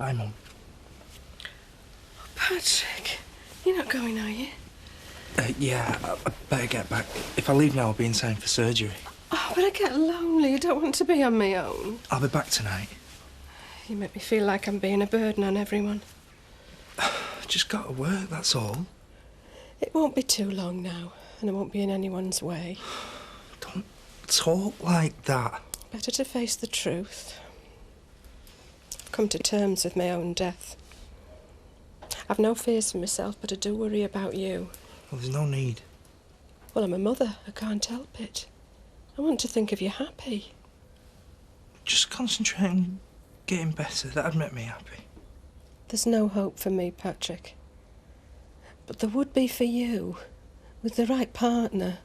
Bye, Mum. Oh, Patrick, you're not going, are you? Yeah, I better get back. If I leave now, I'll be in time for surgery. Oh, but I get lonely. I don't want to be on my own. I'll be back tonight. You make me feel like I'm being a burden on everyone. Just got to work, that's all. It won't be too long now, and I won't be in anyone's way. Don't talk like that. Better to face the truth. I've come to terms with my own death. I've no fears for myself, but I do worry about you. Well, there's no need. Well, I'm a mother. I can't help it. I want to think of you happy. Just concentrate on getting better. That'd make me happy. There's no hope for me, Patrick. But there would be for you, with the right partner.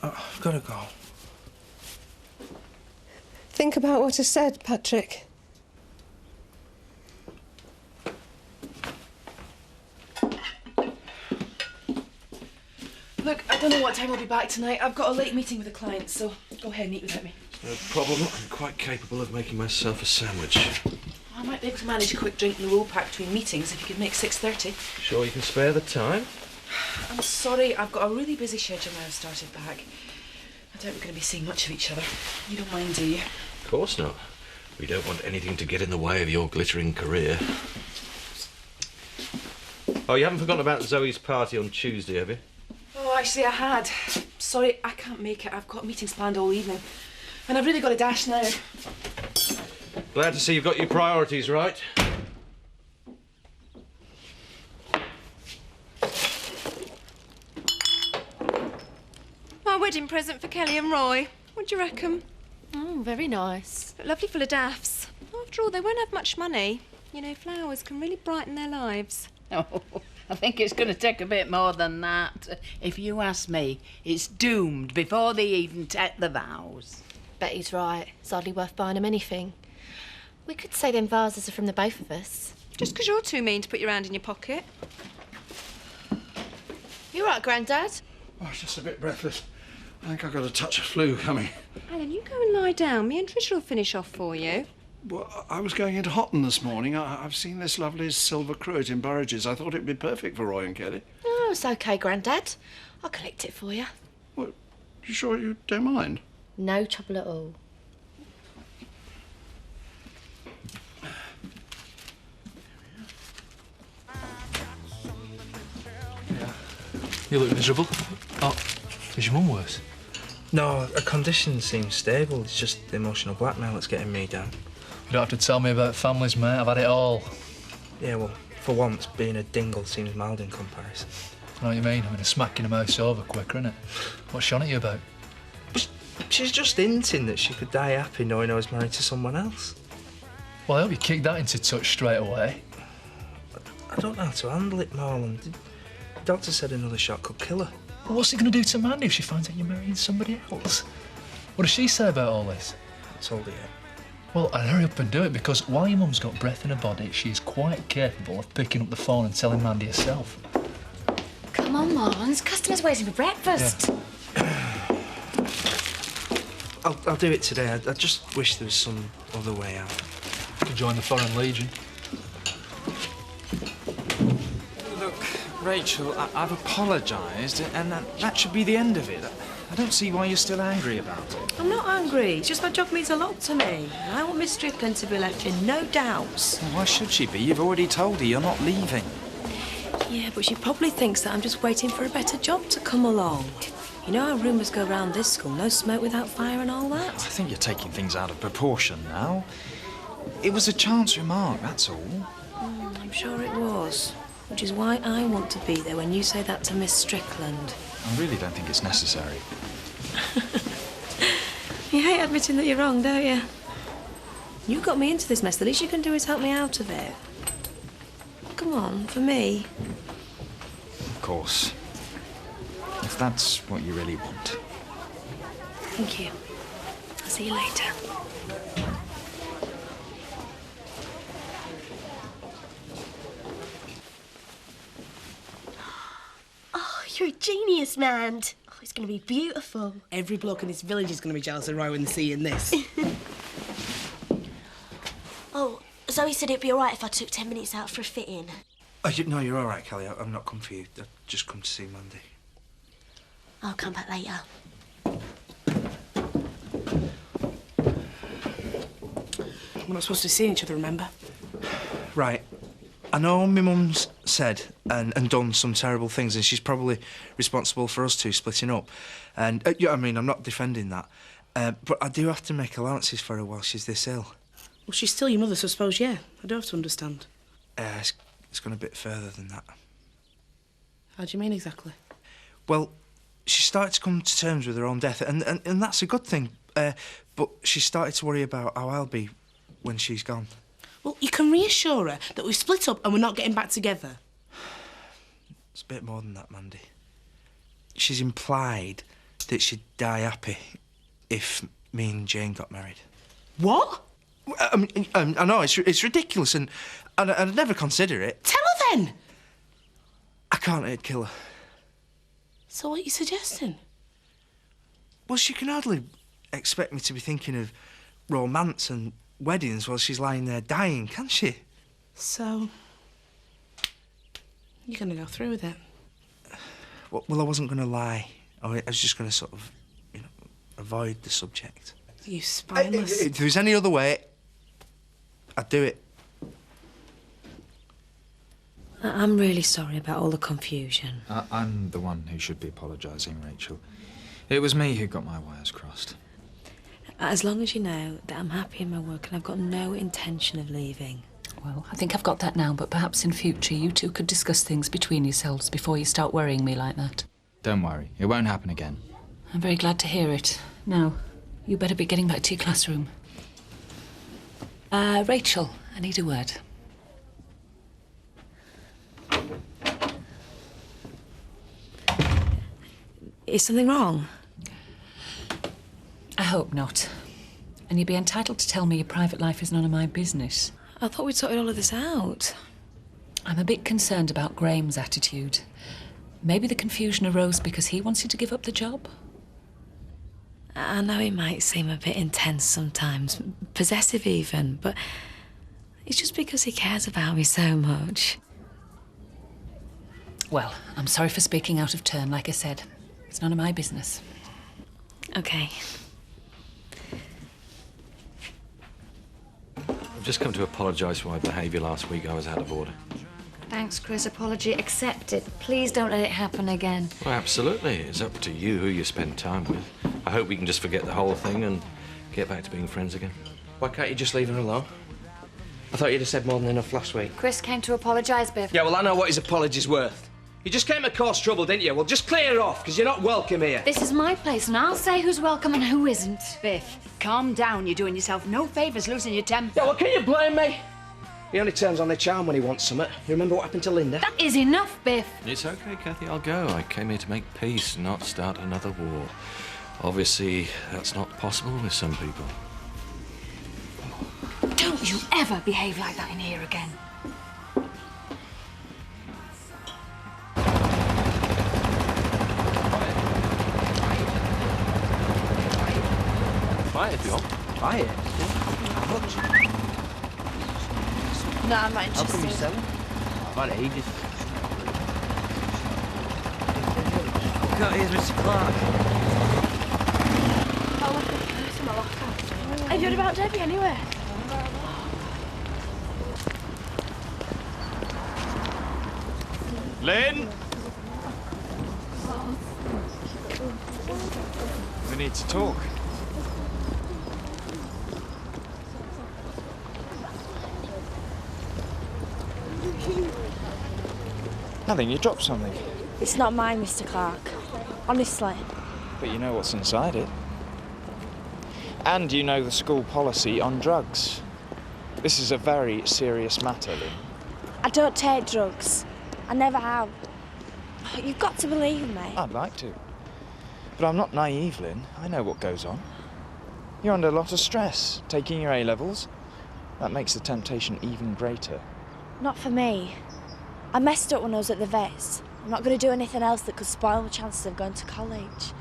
Oh, I've got to go. Think about what I said, Patrick. Look, I don't know what time I'll be back tonight. I've got a late meeting with a client, so go ahead and eat without me. No problem. I'm quite capable of making myself a sandwich. I might be able to manage a quick drink in the roll pack between meetings if you could make 6:30. Sure you can spare the time? I'm sorry, I've got a really busy schedule now I've started back. I doubt we're going to be seeing much of each other. You don't mind, do you? Of course not. We don't want anything to get in the way of your glittering career. Oh, you haven't forgotten about Zoe's party on Tuesday, have you? Oh, actually, I had. Sorry, I can't make it. I've got meetings planned all evening. And I've really got to dash now. Glad to see you've got your priorities right. My wedding present for Kelly and Roy. What do you reckon? Oh, very nice. But lovely full of daffs. After all, they won't have much money. You know, flowers can really brighten their lives. Oh, I think it's going to take a bit more than that. If you ask me, it's doomed before they even take the vows. Betty's right. It's hardly worth buying them anything. We could say them vases are from the both of us. Just 'cause you're too mean to put your hand in your pocket. You right, Grandad? Oh, it's just a bit breathless. I think I've got a touch of flu coming. Alan, you go and lie down. Me and Trish will finish off for you. Well, I was going into Hotton this morning. I've seen this lovely silver cruet in Burridge's. I thought it'd be perfect for Roy and Kelly. Oh, it's OK, Grandad. I'll collect it for you. Well, you sure you don't mind? No trouble at all. You look miserable. Oh, is your mum worse? No, her condition seems stable. It's just the emotional blackmail that's getting me down. You don't have to tell me about families, mate. I've had it all. Yeah, well, for once, being a dingle seems mild in comparison. I know what you mean. I mean, a smack in the mouth's over quicker, innit? What's she on at you about? She's just hinting that she could die happy knowing I was married to someone else. Well, I hope you kicked that into touch straight away. I don't know how to handle it, Marlon. The doctor said another shot could kill her. Well, what's it going to do to Mandy if she finds out you're marrying somebody else? What does she say about all this? I told her yet. Well, I'd hurry up and do it, because while your mum's got breath in her body, she is quite capable of picking up the phone and telling Mandy herself. Come on, Marlon. There's customers waiting for breakfast. Yeah. I'll do it today. I just wish there was some other way out. You can join the Foreign Legion. Look, Rachel, I've apologised, and that should be the end of it. I don't see why you're still angry about it. I'm not angry. It's just my job means a lot to me. And I want Miss Strickland to be left in no doubts. Well, why should she be? You've already told her you're not leaving. Yeah, but she probably thinks that I'm just waiting for a better job to come along. You know how rumours go round this school, no smoke without fire and all that? I think you're taking things out of proportion now. It was a chance remark, that's all. I'm sure it was. Which is why I want to be there when you say that to Miss Strickland. I really don't think it's necessary. You hate admitting that you're wrong, don't you? You got me into this mess. The least you can do is help me out of it. Come on, for me. Of course. If that's what you really want. Thank you. I'll see you later. Oh, you're a genius, man. Oh, it's going to be beautiful. Every bloke in this village is going to be jealous of Roy when they see in this. Zoe said it'd be all right if I took 10 minutes out for a fit-in. No, you're all right, Kelly. I'm not come for you. I've just come to see Mandy. I'll come back later. We're not supposed to be seeing each other, remember? Right. I know my mum's said and done some terrible things, and she's probably responsible for us two splitting up. And, yeah, I mean, I'm not defending that. But I do have to make allowances for her while she's this ill. Well, she's still your mother, so I suppose, yeah. I do have to understand. It's gone a bit further than that. How do you mean exactly? Well, she started to come to terms with her own death, and that's a good thing. But she started to worry about how I'll be when she's gone. Well, you can reassure her that we've split up and we're not getting back together. It's a bit more than that, Mandy. She's implied that she'd die happy if me and Jane got married. What? I mean, I know, it's ridiculous, and I'd never consider it. Tell her then! I can't, it'd kill her. So what are you suggesting? Well, she can hardly expect me to be thinking of romance and weddings while she's lying there dying, can she? So, you're going to go through with it? Well, I wasn't going to lie. I was just going to sort of, avoid the subject. You spineless... If there was any other way, I'd do it. I'm really sorry about all the confusion. I'm the one who should be apologising, Rachel. It was me who got my wires crossed. As long as you know that I'm happy in my work and I've got no intention of leaving. Well, I think I've got that now, but perhaps in future you two could discuss things between yourselves before you start worrying me like that. Don't worry, it won't happen again. I'm very glad to hear it. Now, you better be getting back to your classroom. Rachel, I need a word. Is something wrong? I hope not. And you'd be entitled to tell me your private life is none of my business. I thought we'd sorted all of this out. I'm a bit concerned about Graham's attitude. Maybe the confusion arose because he wants you to give up the job? I know he might seem a bit intense sometimes, possessive even, but it's just because he cares about me so much. Well, I'm sorry for speaking out of turn, like I said. It's none of my business. OK. I've just come to apologise for my behaviour last week. I was out of order. Thanks, Chris. Apology accepted. Please don't let it happen again. Well, absolutely. It's up to you who you spend time with. I hope we can just forget the whole thing and get back to being friends again. Why can't you just leave her alone? I thought you'd have said more than enough last week. Chris came to apologise, Biff. Yeah, well, I know what his apology's worth. You just came to cause trouble, didn't you? Well, just clear it off, because you're not welcome here. This is my place, and I'll say who's welcome and who isn't. Biff, calm down. You're doing yourself no favours losing your temper. Yeah, well, can you blame me? He only turns on the charm when he wants something. You remember what happened to Linda? That is enough, Biff. It's OK, Kathy, I'll go. I came here to make peace, not start another war. Obviously, that's not possible with some people. Don't you ever behave like that in here again. Buy it if you want. Buy it? No, I'm not interested. How come you sell it? I've had it ages. God, here's Mr. Clark. Have you heard about Debbie anyway? Lynn? We need to talk. Nothing, you dropped something. It's not mine, Mr. Clark. Honestly. But you know what's inside it. And you know the school policy on drugs. This is a very serious matter, Lynn. I don't take drugs. I never have. You've got to believe me. I'd like to. But I'm not naive, Lynn. I know what goes on. You're under a lot of stress, taking your A-levels. That makes the temptation even greater. Not for me. I messed up when I was at the vets. I'm not going to do anything else that could spoil my chances of going to college.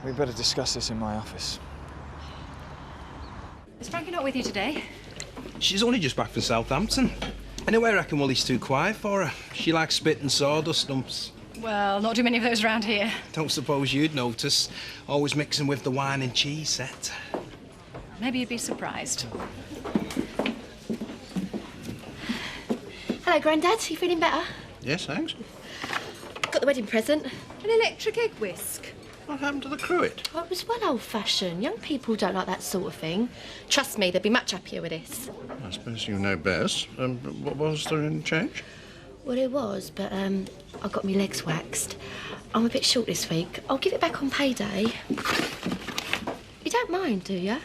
We better discuss this in my office. Is Frankie not with you today? She's only just back from Southampton. Anyway, I reckon Wally's too quiet for her. She likes spit and sawdust stumps. Well, not too many of those around here. Don't suppose you'd notice. Always mixing with the wine and cheese set. Maybe you'd be surprised. Hello, Grandad. You feeling better? Yes, thanks. Got the wedding present. An electric egg whisk. What happened to the cruet? Oh, it was well old-fashioned. Young people don't like that sort of thing. Trust me, they'd be much happier with this. I suppose you know best. What was there in change? Well, it was, but I got my legs waxed. I'm a bit short this week. I'll give it back on payday. You don't mind, do you?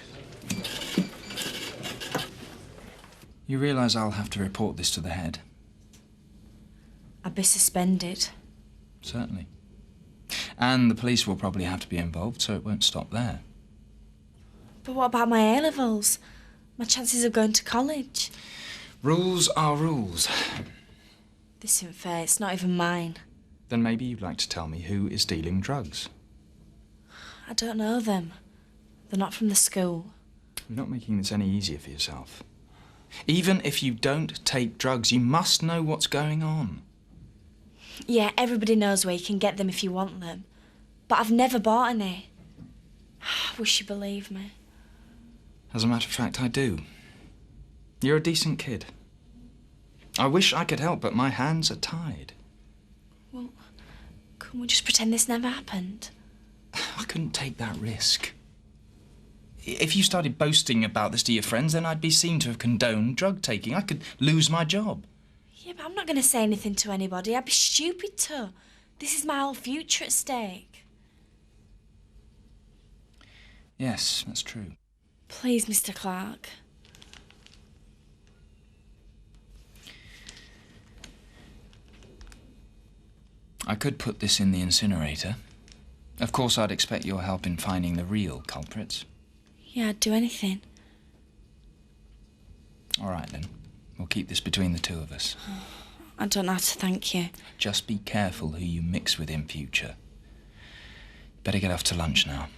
You realise I'll have to report this to the head? I'd be suspended. Certainly. And the police will probably have to be involved, so it won't stop there. But what about my A-levels? My chances of going to college? Rules are rules. This isn't fair. It's not even mine. Then maybe you'd like to tell me who is dealing drugs. I don't know them. They're not from the school. You're not making this any easier for yourself. Even if you don't take drugs, you must know what's going on. Yeah, everybody knows where you can get them if you want them. But I've never bought any. I wish you believed me. As a matter of fact, I do. You're a decent kid. I wish I could help, but my hands are tied. Well, can we just pretend this never happened? I couldn't take that risk. If you started boasting about this to your friends, then I'd be seen to have condoned drug taking. I could lose my job. Yeah, but I'm not going to say anything to anybody. I'd be stupid to. This is my whole future at stake. Yes, that's true. Please, Mr. Clark. I could put this in the incinerator. Of course, I'd expect your help in finding the real culprits. Yeah, I'd do anything. All right, then. We'll keep this between the two of us. I don't know how to thank you. Just be careful who you mix with in future. Better get off to lunch now.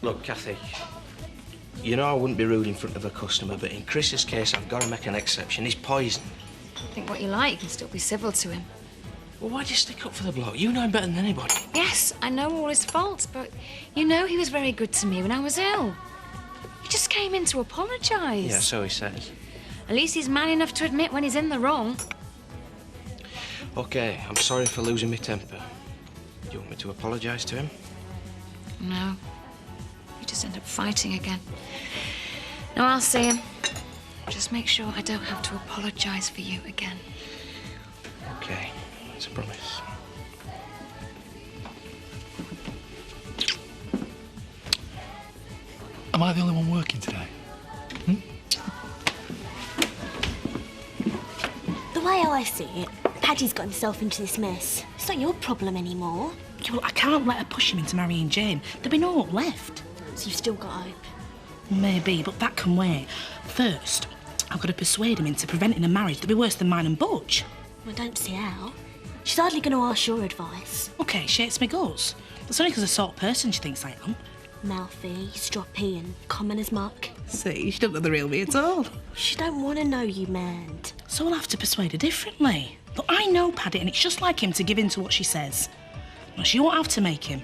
Look, Kathy, you know I wouldn't be rude in front of a customer, but in Chris's case, I've got to make an exception. He's poison. Think what you like, you can still be civil to him. Well, why'd you stick up for the bloke? You know him better than anybody. Yes, I know all his faults, but you know he was very good to me when I was ill. He just came in to apologise. Yeah, so he says. At least he's man enough to admit when he's in the wrong. OK, I'm sorry for losing my temper. Do you want me to apologise to him? No. You just end up fighting again. No, I'll see him. Just make sure I don't have to apologise for you again. OK, it's a promise. Am I the only one working today? The way I see it, Paddy's got himself into this mess. It's not your problem anymore. Yeah, well, I can't let her push him into marrying Jane. There'll be no hope left. So you've still got hope? Maybe, but that can wait. First, I've got to persuade him into preventing a marriage that'll be worse than mine and Butch. Well, don't see how. She's hardly going to ask your advice. OK, she hates me guts. That's only because of the sort of person she thinks I am. Mouthy, stroppy and common as muck. See, she don't know the real me at all. She don't want to know you, man. So I'll have to persuade her differently. But I know Paddy, and it's just like him to give in to what she says. Well, she won't have to make him.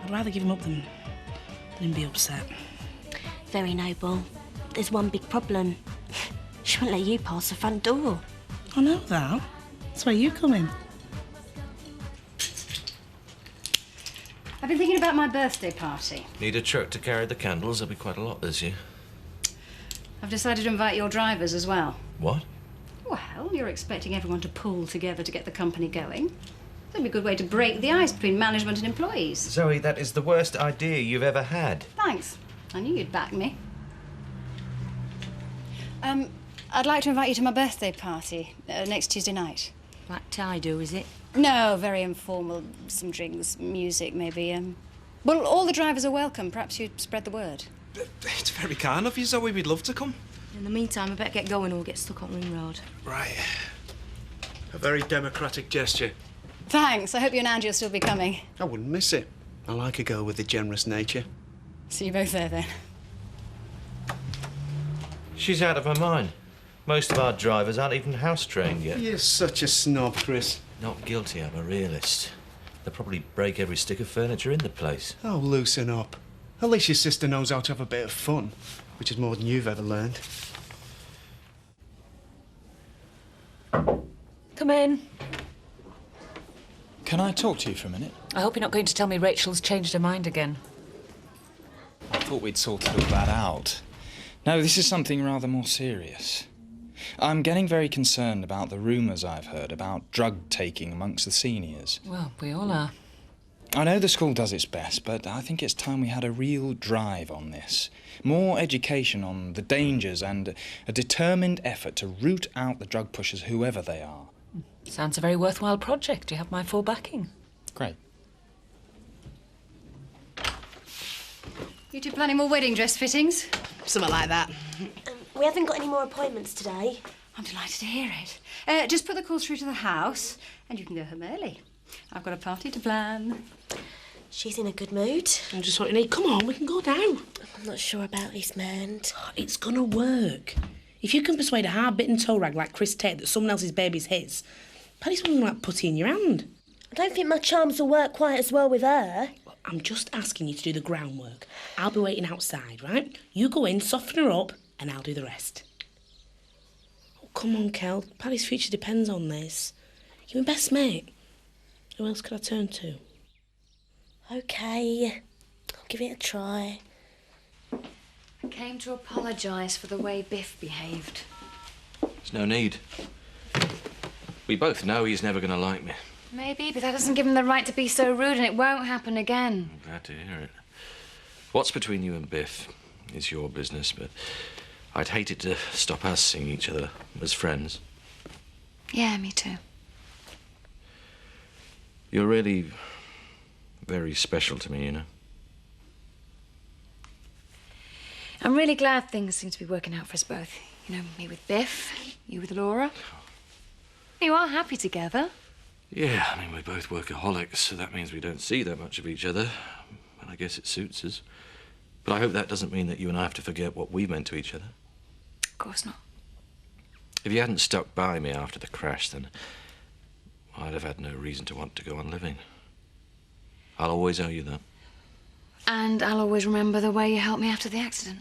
I'd rather give him up than him be upset. Very noble. There's one big problem. She won't let you pass the front door. I know that. That's where you come in. I've been thinking about my birthday party. Need a truck to carry the candles? There'll be quite a lot this year. I've decided to invite your drivers as well. What? Well, you're expecting everyone to pull together to get the company going. That'd be a good way to break the ice between management and employees. Zoe, that is the worst idea you've ever had. Thanks. I knew you'd back me. I'd like to invite you to my birthday party next Tuesday night. Like tie-do, is it? No, very informal. Some drinks, music, maybe. Well, all the drivers are welcome. Perhaps you'd spread the word. It's very kind of you, Zoe. We'd love to come. In the meantime, I better get going or we'll get stuck on Ring Road. Right. A very democratic gesture. Thanks. I hope you and Angie will still be coming. I wouldn't miss it. I like a girl with a generous nature. See you both there, then. She's out of her mind. Most of our drivers aren't even house-trained yet. You're such a snob, Chris. Not guilty, I'm a realist. They'll probably break every stick of furniture in the place. Oh, loosen up. At least your sister knows how to have a bit of fun, which is more than you've ever learned. Come in. Can I talk to you for a minute? I hope you're not going to tell me Rachel's changed her mind again. I thought we'd sorted all that out. No, this is something rather more serious. I'm getting very concerned about the rumours I've heard about drug-taking amongst the seniors. Well, we all are. I know the school does its best, but I think it's time we had a real drive on this. More education on the dangers and a determined effort to root out the drug pushers, whoever they are. Sounds a very worthwhile project. You have my full backing. Great. You two planning more wedding dress fittings? Something like that. We haven't got any more appointments today. I'm delighted to hear it. Just put the call through to the house and you can go home early. I've got a party to plan. She's in a good mood. I'm just wanting to come on, we can go now. I'm not sure about this, man. It's gonna work. If you can persuade a hard-bitten toe rag like Chris Tate that someone else's baby's his, Paddy's something like putty in your hand. I don't think my charms will work quite as well with her. I'm just asking you to do the groundwork. I'll be waiting outside, right? You go in, soften her up, and I'll do the rest. Oh, come on, Kel. Paddy's future depends on this. You're my best mate. Who else could I turn to? OK. I'll give it a try. I came to apologise for the way Biff behaved. There's no need. We both know he's never going to like me. Maybe, but that doesn't give him the right to be so rude, and it won't happen again. I'm glad to hear it. What's between you and Biff is your business, but I'd hate it to stop us seeing each other as friends. Yeah, me too. You're really very special to me, you know. I'm really glad things seem to be working out for us both. You know, me with Biff, you with Laura. You are happy together. Yeah, I mean, we're both workaholics, so that means we don't see that much of each other. And I guess it suits us. But I hope that doesn't mean that you and I have to forget what we meant to each other. Of course not. If you hadn't stuck by me after the crash, then I'd have had no reason to want to go on living. I'll always owe you that. And I'll always remember the way you helped me after the accident.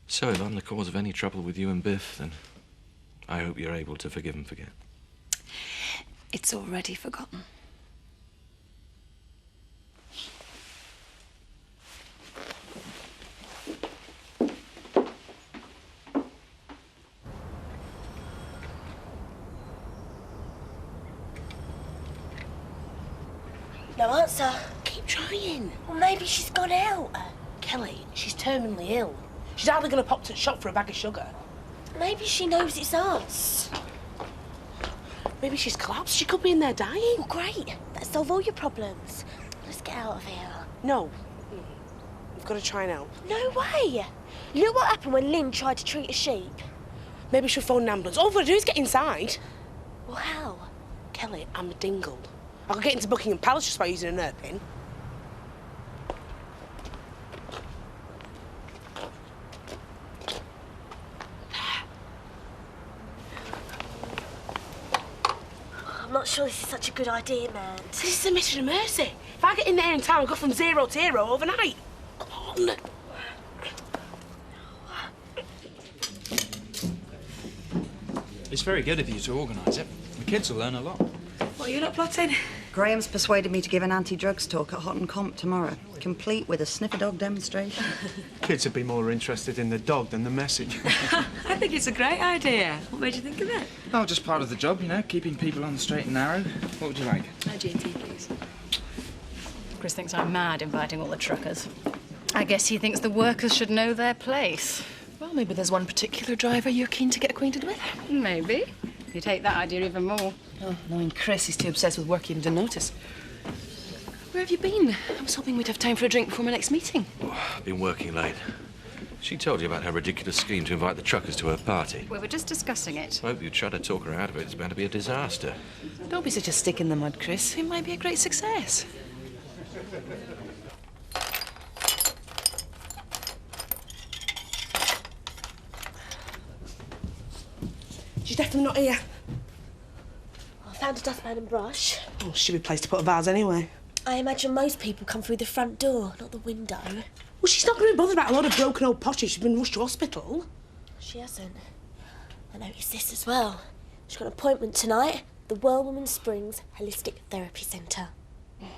So if I'm the cause of any trouble with you and Biff, then I hope you're able to forgive and forget. It's already forgotten. No answer. Keep trying. Well, maybe she's gone out. Kelly, she's terminally ill. She's hardly going to pop to the shop for a bag of sugar. Maybe she knows it's us. Maybe she's collapsed. She could be in there dying. Well, great. That'll solve all your problems. Let's get out of here. No. We've got to try and help. No way. Look what happened when Lynn tried to treat a sheep. Maybe she'll phone an ambulance. All we've got to do is get inside. Well, how? Kelly, I'm a dingle. I could get into Buckingham Palace just by using a nerve pin. I'm not sure this is such a good idea, man. This is a mission of mercy. If I get in there in time, I'll go from 0 to hero overnight. Come on. It's very good of you to organise it. The kids will learn a lot. What are you lot plotting? Graham's persuaded me to give an anti-drugs talk at Hotton Comp tomorrow, complete with a sniffer dog demonstration. Kids would be more interested in the dog than the message. I think it's a great idea. What made you think of it? Oh, just part of the job, you know, keeping people on the straight and narrow. What would you like? A GT, please. Chris thinks I'm mad inviting all the truckers. I guess he thinks the workers should know their place. Well, maybe there's one particular driver you're keen to get acquainted with. Maybe. You take that idea even more. Oh, knowing Chris, he's too obsessed with work even to notice. Where have you been? I was hoping we'd have time for a drink before my next meeting. I've been working late. She told you about her ridiculous scheme to invite the truckers to her party. We were just discussing it. I hope you try to talk her out of it. It's bound to be a disaster. Don't be such a stick in the mud, Chris. It might be a great success. She's definitely not here. I found a dustpan and brush. Oh, she'd be placed to put a vase anyway. I imagine most people come through the front door, not the window. Well, she's not going to be bothered about a lot of broken old pottery. She's been rushed to hospital. She hasn't. I noticed this as well. She's got an appointment tonight, the Whirlwoman Springs Holistic Therapy Centre.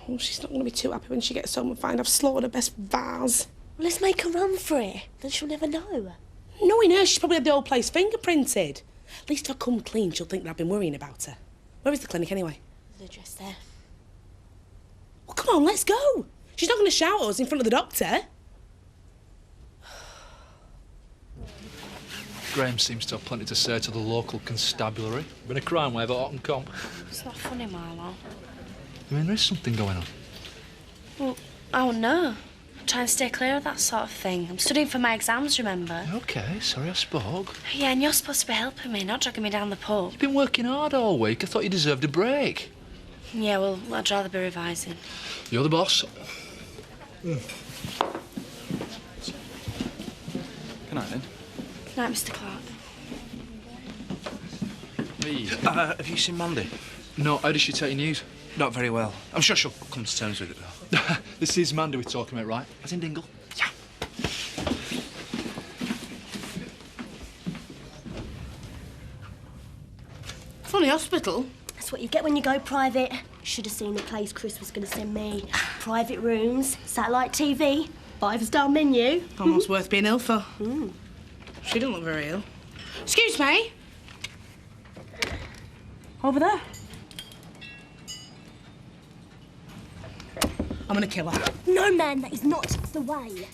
Oh, she's not going to be too happy when she gets home and find I've slaughtered her best vase. Well, let's make her run for it. Then she'll never know. Knowing her, she's probably had the old place fingerprinted. At least if I come clean, she'll think that I've been worrying about her. Where is the clinic, anyway? There's an address there. Well, come on, let's go. She's not going to shout at us in front of the doctor. Graham seems to have plenty to say to the local constabulary. Been a crime wave at Houghton Comp. It's not funny, Marlo. I mean, there is something going on. Well, I don't know. I'm trying to stay clear of that sort of thing. I'm studying for my exams, remember? OK, sorry I spoke. Yeah, and you're supposed to be helping me, not dragging me down the pub. You've been working hard all week. I thought you deserved a break. Yeah, well, I'd rather be revising. You're the boss. Good night, then. Good night, Mr. Clark. Have you seen Mandy? No, how did she take your news? Not very well. I'm sure she'll come to terms with it, though. This is Mandy we're talking about, right? As in Dingle? Yeah. Funny hospital. That's what you get when you go private. Should have seen the place Chris was going to send me. Private rooms, satellite TV, 5-star menu. Almost worth being ill for. She doesn't look very ill. Excuse me. Over there. I'm gonna kill her. No, man, that is not the way.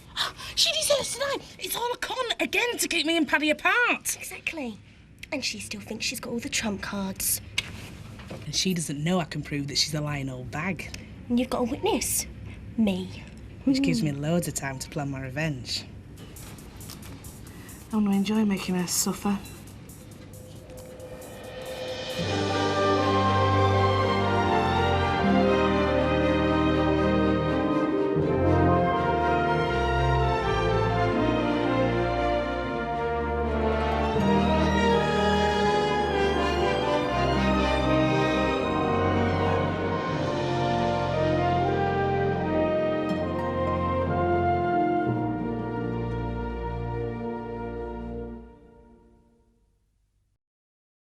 She deserves to die. It's all a con again to keep me and Paddy apart. Exactly. And she still thinks she's got all the trump cards. And she doesn't know I can prove that she's a lying old bag. And you've got a witness. Me. Which gives me loads of time to plan my revenge. I'm gonna enjoy making her suffer.